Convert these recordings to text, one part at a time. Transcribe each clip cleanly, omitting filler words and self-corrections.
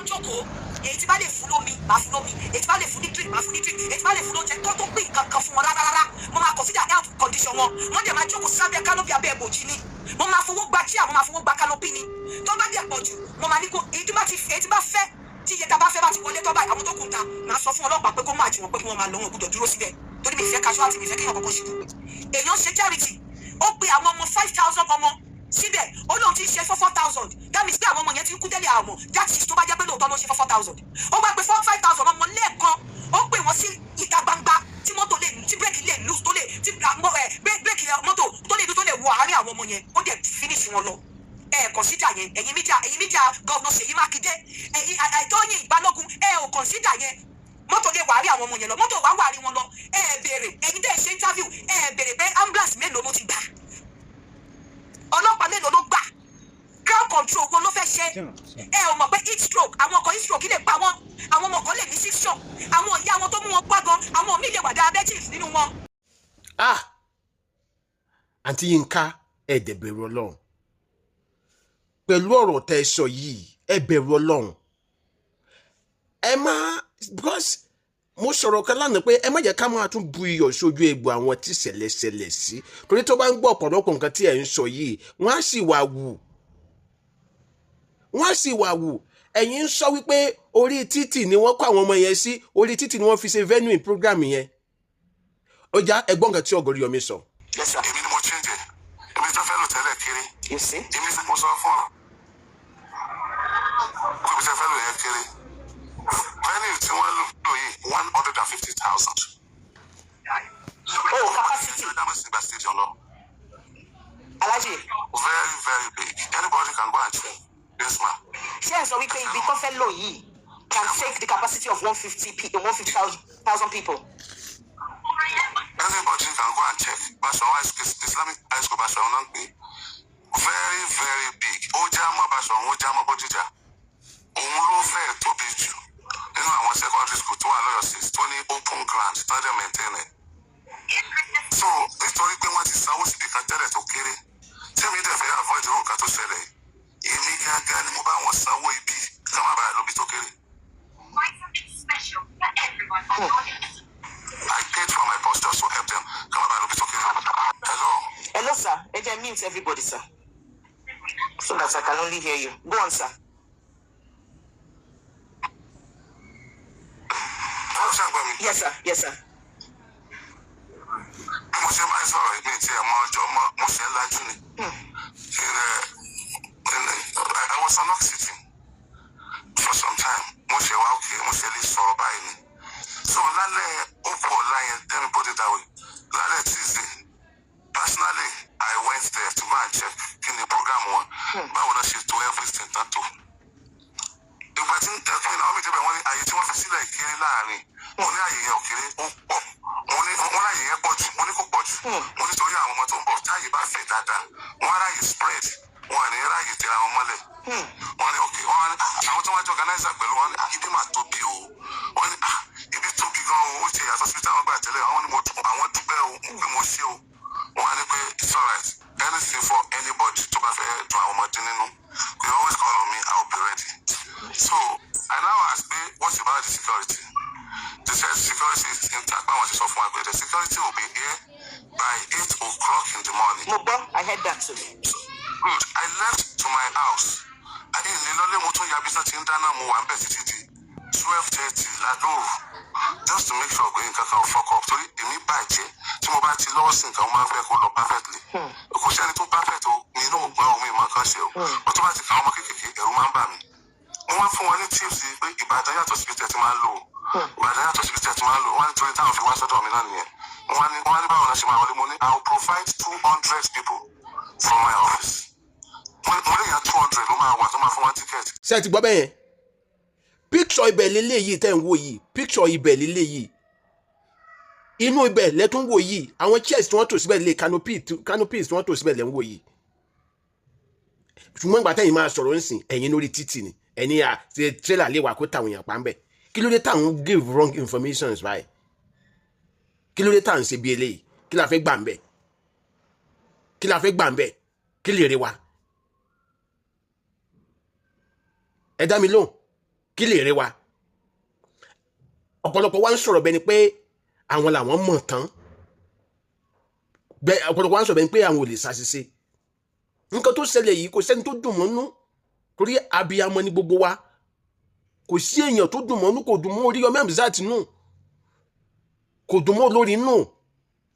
jókòó èyí tí bá lè fún lómi máa fún lómi, èyí tí bá lè fún ní drink máa fún ní drink, èyí tí bá lè fún lóúnjẹ tó pín kankan fún wọn rárá. Mo máa consider health condition wọn. Wọ́n dẹ̀ máa jókòó sábẹ́ canopy abẹ́ ìbòjì ni. Mo máa fowó gba chair, mo máa fowó gba canopy ni. Tó bá dẹ̀ pọ̀ jù mo máa ní kó èyí tí bá fẹ́ tí iye tá bá fẹ́ bá ti wọlé tó báyìí àwọn tó kù ta máa sọ fún ọlọ́pàá pé kó máa jù wọn pé kí wọ́n máa lọ wọn gbọ́dọ̀ dúró síbẹ̀ torí mi fẹ́ casualty mi fẹ́ kéèyàn kọ́kọ́ ṣubú. Èèyàn ṣe charity ó pe àwọn ọmọ 5,000 ọmọ síbẹ̀ ó lóun ti ṣe 4,000 that means pé àwọn ọmọ yẹn ti kú tẹ́lẹ̀ àmọ́ that is tó bá jẹ́ pé lóòótọ́ ló ṣe 4,000 ó wá pé 5,000 ọmọ lẹ́ẹ̀kan ó pè wọ́n sí ìta gbangba tí mọ́tò lè tí bírèkì lè lose tó lè tí bírèkì mọ́tò tó lè tó lè wọ àárín àwọn ọmọ yẹn ó dẹ̀ finish wọn lọ. Kọ̀nsídà yẹn ẹ̀yin mídíà gọ́ọ̀nà Ṣèyí Mákindé ẹ̀yin Tóyìn Balógun ò kọ̀nsídà yẹn mọ́tò lè wàárí àwọn ọmọ yẹn lọ mọ́tò wàá wàárí wọn lọ béèrè ẹ̀yin tẹ́ ẹ ṣe interview béèrè pé ambulance mélòó ló ti gbà ọlọ́pàá mélòó ló gbà crowd control ogun ló fẹ́ ṣe ò mọ̀ pé heat stroke àwọn ọkọ̀ heat stroke lè pa wọ́n àwọn ọmọ kan lè ní seizure àwọn ìyá wọn tó mú wọn pa gan àwọn míì lè wà diabetes nínú wọn. àǹtí Yínká ẹ̀dẹ̀ bẹ̀rù Ọlọ́run pẹ̀lú ọ̀rọ̀ tẹ́ ẹ sọ yìí ẹ bẹ̀rù Ọlọ́run ẹ má because mo sọ̀rọ̀ kan lánàá pé ẹ má jẹ́ ká máa tún bu iyọ̀ sójú egbò àwọn tí ṣẹlẹ̀ sí torí tó bá ń gbọ́ ọ̀pọ̀lọpọ̀ nǹkan tí ẹ̀ ń sọ yìí wọ́n á sì wà wù ẹ̀yin ń sọ wípé orí títì ni wọ́n kó àwọn ọmọ yẹn sí orí títì ni wọ́n fi ṣe venue program yẹn ó já ẹgbọ́n kan tí Ọ̀gọ́rí Yọmí sọ. èmi ni mo change èmi tó fẹ́ lò tẹ́lẹ̀ kiri èmi sì mo sọ fún ọ kó ibi tẹ́ fẹ́ lò yẹn kiri venue tí wọ́n lò yìí 150,000. Capacity. Alaji. Very, very big. Anybody can go and check. Yes, ma'am. Ṣé ẹ sọ wípé ibi tó fẹ́ lò yìí can take the capacity of 150,000 people? Anybody can go and check. Islamic high school Bashaun náà pé very, very big. Ó já mọ́ Bashaun, ó já mọ́ Bódìjà. Òun ló fẹ́ tóbi jù nínú àwọn secondary school tó wà lọ́yọ̀ sí tó ní open ground tó dẹ̀ maintain ẹ̀. So nítorí pé wọ́n ti sanwó síbi kan tẹ́lẹ̀ tó kéré tí mi dẹ̀ fẹ́ avoid irú nǹkan tó ṣẹlẹ̀ èmi gángan ni mo bá wọn sanwó ibi ká má bàa lóbi tó kéré. I paid for my boss just to help them ká má bàa lóbi tó kéré. Hello sir, ẹ jẹ́ mute everybody sir so that I can only hear you. Go on sir. Yes sir, yes sir. Mo ṣe máa ń sọ̀rọ̀ ìgbín tí ẹ̀ mọ ọjọ́ mo ṣe ń lajú ni. I was on oxygen for some time. Mo ṣe wá òkè mo ṣe lè sọ̀rọ̀ báyìí ni. So lálẹ́ òkú ọ̀la yẹn let me put it that way. Lálẹ́ Tuesday personally I went there to go and check kí ni program wọn. Báwo náà ṣe to everything tán tó. Ìgbà tí ń tẹ́kùn ìnáwó mi débẹ̀ wọ́n ní àyè tí wọ́n fi sílẹ̀ kéré láàrin. Mo ní àyè yẹn ò kéré ó pọ̀. Wọ́n láyè yẹn pọ̀ jù, mo ní kò pọ̀ jù. Mo ní torí àwọn ọmọ tó ń bọ̀ táyè bá fẹ̀ dáadáa. Wọ́n á ráyè spread, wọ́n à ní ráyè tẹ̀ra wọn mọ́lẹ̀. Wọ́n ní okay, wọ́n á ní àwọn tó wá jẹ́ organizer pẹ̀lú wọn ní ibi máa tóbi o. Wọ́n ní ibi tóbi gan-an ó ti yàtọ̀ síbi táwọn gbà tẹ́lẹ̀. Àwọn ní àwọn dúpẹ́ o, pé mo ṣe o. Wọ́n á ní pé it's alright, anything for anybody tó bá fẹ́ dùn àwọn ọmọdé nínú. You always call on me, I will be ready. So I now ask me, what about the security? They said security is intact. The security will be here by 8 o'clock in the morning. Mobo, I heard that too. So, good. I left to my house. I didn't know moto yabisa tindana mo ambe titi 12:30 ládòrò. Just to make sure going kaka fuck up. Torí èmi bàjẹ́ tí mo bá ti lọ́wọ́ sí nǹkan mo máa fẹ́ kó lọ perfectly. Kò sẹ́ni tó perfect o, mi náà gbọ́n omi ìmọ̀ kan ṣe o. Ó tó bá ti kà ọmọ kékeré ẹ̀rù máa ń bà mí. Wọ́n wá fún wọn ní tips pé Ìbàdàn yàtọ̀ síbi tẹ̀ tí máa ń lò. Ìbàdàn yàtọ̀ síbi tẹ̀ tí máa ń lò. Wọ́n ní torí táwọn fi wá sọ́dọ̀ mi náà nìyẹn. Wọ́n ní báwo la ṣe máa wọlé mo ní I will provide 200 people from my office. Mo lè yan 200 ló máa wà tó máa fún wọn ticket. Ṣé ẹ ti gbọ́ bẹ́yẹn? Picture ibẹ̀ lélẹ́yìí tẹ́ ń wò yìí. Picture ibẹ̀ lélẹ́yìí. Inú ibẹ̀ lẹ́tún wò yìí. Àwọn chairs tí wọ́n tò síbẹ̀ lè canopies tí wọ́n tò síbẹ̀ lẹ́ ń wò yìí. Ṣùgbọ́n ìgbà tẹ́yìn máa sọ̀rọ̀ ńsìn ẹ̀yin lórí títì ni. Ẹni ṣe trailer lè wà kó tàwọn èèyàn pa ń bẹ̀. Kí ló dé táwọn give wrong information báyìí? Kí ló dé táwọn ṣe bí eléyìí? Kí la fẹ́ gbà ń bẹ̀? Kí la fẹ́ gbà ń bẹ̀? Kí lè rí wa? Ẹ dá mi lóhùn. kí lè rí wa ọ̀pọ̀lọpọ̀ wa ń sọ̀rọ̀ bẹ́ni pé àwọn làwọn mọ̀ tán ọ̀pọ̀lọpọ̀ wa ń sọ̀rọ̀ bẹ́ni pé àwọn ò lè ṣàṣìṣe nǹkan tó ṣẹlẹ̀ yìí kò sẹ́ni tó dùn mọ́nú torí abiyamọ ni gbogbo wa kò sí èèyàn tó dùn mọ́nú kò dùn mọ́ Oríyọmí Hamzat nù kò dùn mọ́ olórí nù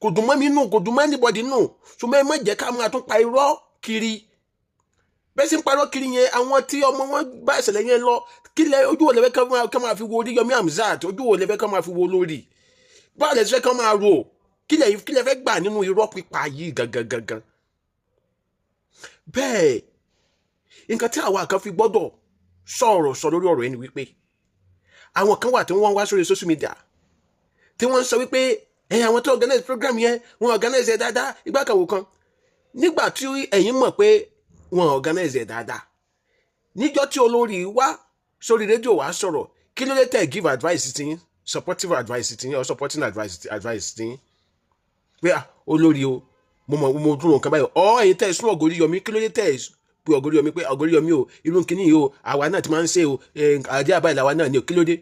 kò dùn mọ́ mi nù kò dùn mọ́ anybody nù ṣùgbọ́n ẹ má jẹ́ ká máa tún pa irọ́ kiri bẹ́ẹ̀ sì ń parọ́ kiri yẹn àwọn tí ọmọ wọn bá ìṣẹ̀lẹ̀ yẹn lọ kílẹ̀ ojú wo lẹ fẹ́ ká máa fi wo Oríyọmí Hamzat ojú wo lẹ fẹ́ ká máa fi wo olórí báwo lẹ fẹ́ ká máa rò kílẹ̀ fẹ́ gbà nínú irọ́ pípa yìí gangan bẹ́ẹ̀ nǹkan tí àwa kan fi gbọ́dọ̀ sọ lórí ọ̀rọ̀ ẹni wípé àwọn kan wà tí wọ́n wá sórí social media tí wọ́n ń sọ wípé àwọn tó organize program yẹn wọ́n organize ẹ̀ dáadáa ìgbàkàwò kan nígbà tí ẹ̀yin mọ̀ pé wọ́n organize ẹ̀ dáadáa níjọ́ tí olórí wá sórí rédíò wá sọ̀rọ̀ kí ló dé tẹ̀ give advice tí yín supportive advice tí yín or supporting advice tí yín pé olórí o mo dúró nǹkan báyìí ẹ̀yin tẹ̀ sún Ògúnríyọmí kí ló dé tẹ̀ pé Ògúnríyọmí o irú nkíní yìí o àwa náà ti máa ń ṣe o àdé àbáyé làwa náà ni o kí ló dé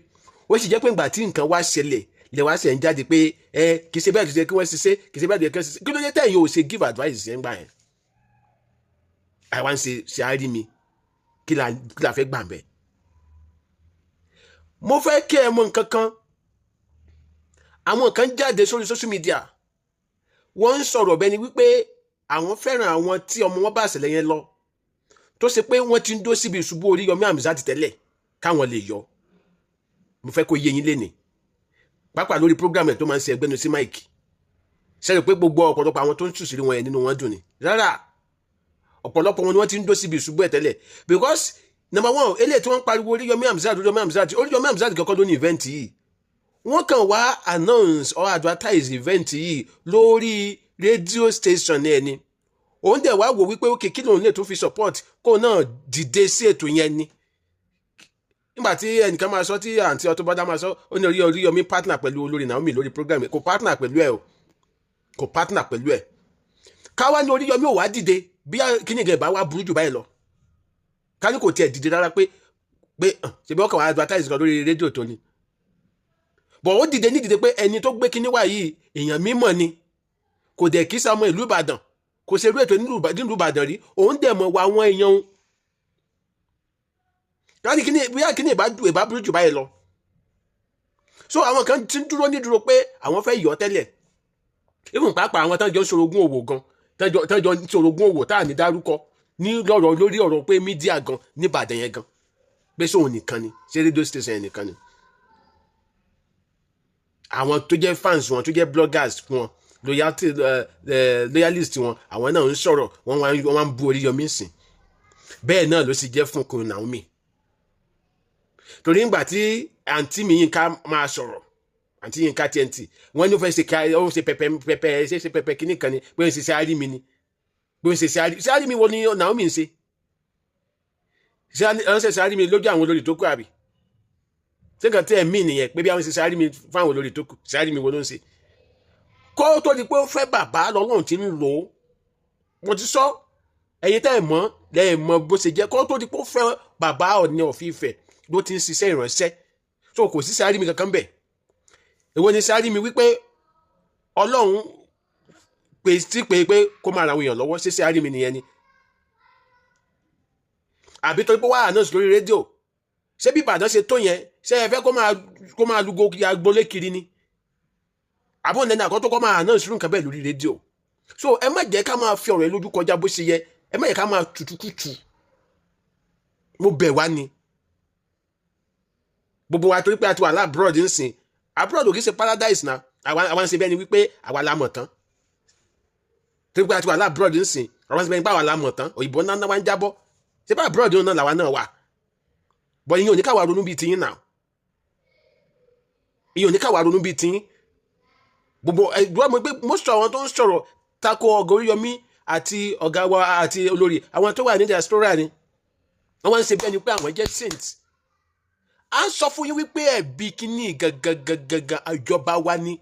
ó sì jẹ́ pé ìgbà tí nǹkan wá ṣẹlẹ̀ lè wá ṣẹ̀ ń jáde pé kì í ṣe bẹ́ẹ̀ ṣe kí wọ́n ṣiṣẹ́ kì í ṣe bẹ́ẹ̀ kí wọ́n ṣiṣẹ́ kí ló dé tẹ̀ yìí o ṣe give advice yẹn gbà yẹn àwa ń ṣe àárí mi kí la fẹ́ gbà bẹ́ẹ̀. mo fẹ́ kí ẹ mọ̀ nǹkan kan àwọn kan jáde sórí social media wọ́n ń sọ̀rọ̀ bẹ́ni wípé àwọn fẹ́ràn àwọn tí ọmọ wọn bá ṣẹlẹ̀ yẹn lọ tó ṣe pé wọ́n ti ń dó síbi ìṣubú Oríyọmí Hamzat tẹ́lẹ̀ káwọn lè yọ mo fẹ́ kó yé yín lénìí pàápàá lórí program ẹ̀ tó máa ń ṣe ẹgbẹ́nu sí máìkì ṣẹ́yìn pé gbogbo ọ̀pọ̀lọpọ̀ àwọn tó ń tùsírí wọn yẹn nínú wọn dùn ni rárá ọ̀pọ̀lọpọ̀ wọn ni wọ́n ti ń dó síbi ìṣubú ẹ̀ tẹ́lẹ̀ because number one eléyìí tí wọ́n ń pariwo Oríyọmí Hamzat kọ́kọ́ ló ní event yìí wọ́n kàn wá announce or advertise event yìí lórí radio station ẹ̀ ni òun dẹ̀ wá wò wípé ókè kí lòun lè tún fi support kó náà dìde sí ètò yẹn ni nígbà tí ẹnìkan máa sọ tí àǹtí Auto Bola máa sọ ó ní Oríyọmí partner pẹ̀lú olórí Naomi lórí program kò partner pẹ̀lú ẹ̀ káwá ní Oríyọmí ò wá dìde bí kíní ìgbà wá burú jù báyìí lọ ká ní kò tiẹ̀ dìde rárá pé ṣebí ọkàn wá advertise kan lórí rédíò tó ni bọ̀ ó dìde ní dìde pé ẹni tó gbé kíní wá yìí èèyàn mímọ̀ ni kò dẹ̀ kí sọmọ ìlú Ìbàdàn kò ṣe irú ètò nílùú Ìbàdàn rí òun dẹ̀ mọ̀ wá àwọn èèyàn láti kíní ìbá burú jù báyìí lọ so àwọn kan ti ń dúró ní dúró pé àwọn fẹ́ yọ tẹ́lẹ̀ even pàápàá àwọn tán jọ ń ṣorogún òwò gan tán jọ ń ṣorogún òwò tá à ní dárúkọ ní lọ́rọ̀ lórí ọ̀rọ̀ pé mídíà gan ní Ìbàdàn yẹn gan pé sóun nìkan ni ṣé rédíò station yẹn nìkan ni àwọn tó jẹ́ fans wọn tó jẹ́ bloggers wọn loyalist wọn àwọn náà ń sọ̀rọ̀ wọ́n wá ń bú Oríyọmí sìn bẹ́ẹ̀ náà ló sì jẹ́ fún Queen Naomi torí ńgbà tí àǹtí mi Yínká máa sọ̀rọ̀ àǹtí Yínká TNT wọ́n ní ó fẹ́ ṣe pẹpẹ kíní kan ni pé ó ń ṣe àárí mi ni pé ó ń ṣe àárí mi wo ni Naomi ń ṣe ṣe àárí mi lójú àwọn olórí tó kù àbí ṣé nǹkan tí ẹ̀ mí nìyẹn pé bí àwọn ṣe àárí mi fáwọn olórí tó kù ṣe àárí mi wo ló ń ṣe kó tó di pé ó fẹ́ bàbá lọ́lọ́run ti ń lò ó mo ti sọ ẹ̀yin tẹ́ ẹ̀ mọ̀ lẹ́yìn mọ̀ bó ṣe jẹ́ kó tó di pé ó fẹ́ bàbá Ọọ̀ni of Ifẹ̀ ló ti ń ṣiṣẹ́ ìránṣẹ́ so kò sí Sáárì mi kankan bẹ̀ èwo ni Sáárì mi wípé Ọlọ́run pè sí pé kó máa ra àwọn èèyàn lọ́wọ́ ṣé Sáárì mi nìyẹn ni àbí tó pé wà announce lórí rédíò ṣé bí Ìbàdàn ṣe tó yẹn ṣé ẹ fẹ́ kó máa lugo agbolé kiri ni àbọ̀ nẹ́ni àkọ́tọ́ kọ́ máa náà sírù nǹkan bẹ́ẹ̀ lórí rédíò so ẹ má jẹ́ ká máa fi ọ̀rọ̀ ẹ lójú kọjá bó ṣe yẹ ẹ má jẹ́ ká máa tutukutu mo bẹ̀ wá ni gbogbo wa torí pé a ti wà lábroad ń sìn abroad ò kì í ṣe paradise na àwa ń ṣe bẹ́ẹ̀ ni wípé àwa la mọ̀ tán torí pé a ti wà lábroad ń sìn àwa ń ṣe bẹ́ẹ̀ ni pé àwa la mọ̀ tán òyìnbó náà wá ń jábọ́ ṣé bá abroad náà làwa náà wà bọ́ ìyẹn ò ní káwa ronú bíi tiyín náà ìyẹn ò ní káwa ronú bíi tiyín gbogbo ẹgbẹ́ ọmọ pé most àwọn tó ń sọ̀rọ̀ tako ọ̀gá Oríyọmí àti ọ̀gá wa àti olórí àwọn tó wà ní diaspora ni wọ́n ń ṣe bẹ́ẹ̀ ni pé àwọn jẹ́ saint à ń sọ fún yín wípé ẹ̀bí kínní gangan ìjọba wa ni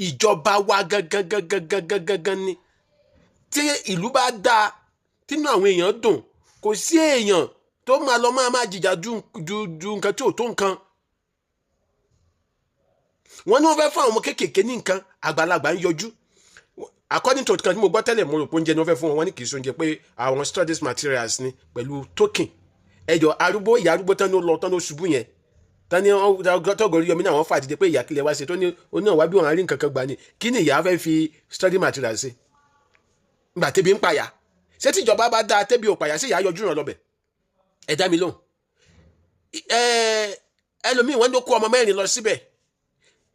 ìjọba wa gangan ni tí ìlú bá dáa tínú àwọn èèyàn dùn kò sí èèyàn tó máa lọ máa jìjà ju nǹkan tí ò tó nǹkan. wọ́n ní wọ́n fẹ́ fún àwọn ọmọ kéékèèké ní nǹkan àgbàlagbà ń yọjú. according to kan tí mo gbọ́ tẹ́lẹ̀ mo rò pé oúnjẹ ni wọ́n fẹ́ fún wọn ní kì í ṣe oúnjẹ pé àwọn studies materials ni pẹ̀lú token. ẹjọ́ ìyá arúgbó tán ló lọ tán ló ṣubú yẹn tán ní tọ́gọ̀rí yọmí náà wọ́n fà dìde pé ìyá kílẹ̀ wá ṣe tó ní oníwà wá bí wọn rí nǹkan kan gbà ní kí ni ìyá fẹ́ fi study materials ṣe nígbà tẹ́bi ń pàyà ṣé tíjọba bá dáa tẹ́bi ò pàyà sí ìyá yọjú ràn lọ́bẹ̀ ẹ dá mi lóhùn. ẹlòmíì wọ́n ló kó ọmọ 4 lọ síbẹ̀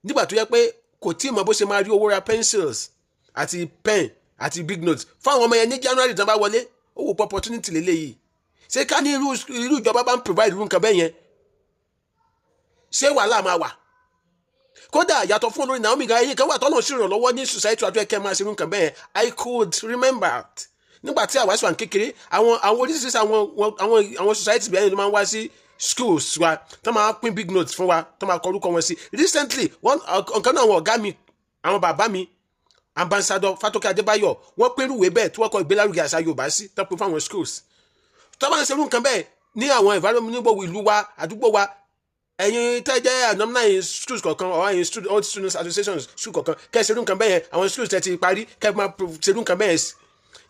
nígbà tó yẹ pé kò tí ì mọ bó ṣe máa rí owó ra pencils àti pen àti big notes fáwọn ọmọ yẹn ní January tán bá wọlé ó wò pọ̀ opportunity lélẹ́yìí ṣé ká ní irú ìjọba bá ń provide irú nǹkan bẹ́ẹ̀ yẹn ṣé wàhálà máa wà. kódà yàtọ̀ fún olórin Naomi gan ẹ̀yìn kan wà tọ́nà ṣèrànlọ́wọ́ ní society àti ẹ̀kẹ́ máa ṣe irú nǹkan bẹ́ẹ̀ yẹn I could remember nígbà tí àwa ṣùgbọ́n kékeré àwọn oríṣiríṣi àwọn society bẹ́ẹ̀ ló máa ń wá sí schools wa tó máa pín big notes fún wa tó máa kọ orúkọ wọn sí. Recently ọ̀kan náà àwọn ọ̀gá mi àwọn bàbá mi Ambassador Fatoke Adébáyọ̀ wọ́n pérú ìwé bẹ́ẹ̀ tí wọ́n kọ ìgbélárugẹ àṣà Yorùbá sí tó pín fáwọn schools. tó bá ń ṣerú nǹkan bẹ́ẹ̀ ní àwọn environment ní gbogbo ìlú wa àdúgbò wa ẹ̀yin tẹ́ jẹ́ alumni schools kọ̀ọ̀kan or ẹ̀yin old students associations school kọ̀ọ̀kan kẹ́ ẹ ṣerú nǹkan bẹ́ẹ̀ àwọn schools tẹ́ ti parí kẹ́ ẹ máa ṣerú nǹkan bẹ́ẹ̀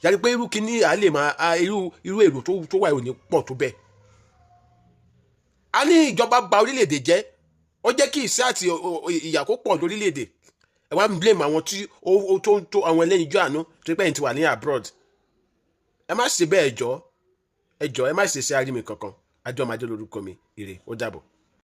yàrá pé irú kìíní à lè máa irú èrò tó wà òní pọ̀ tó bẹ́ẹ̀. a ní ìjọba ba orílẹ̀-èdè jẹ́ ó jẹ́ kí ìṣẹ́ àti ìyà kó pọ̀ lórílẹ̀-èdè ẹ wá ń blame àwọn tí ó tó àwọn ẹlẹ́yinjú àánú tó pẹ́ yín ti wà ní abroad. ẹ má ṣe bẹ́ẹ̀ ẹjọ́ ẹ má ṣe ṣe àrími kankan Adéọmọ Adé lórúkọ mi ire ó dàbọ̀.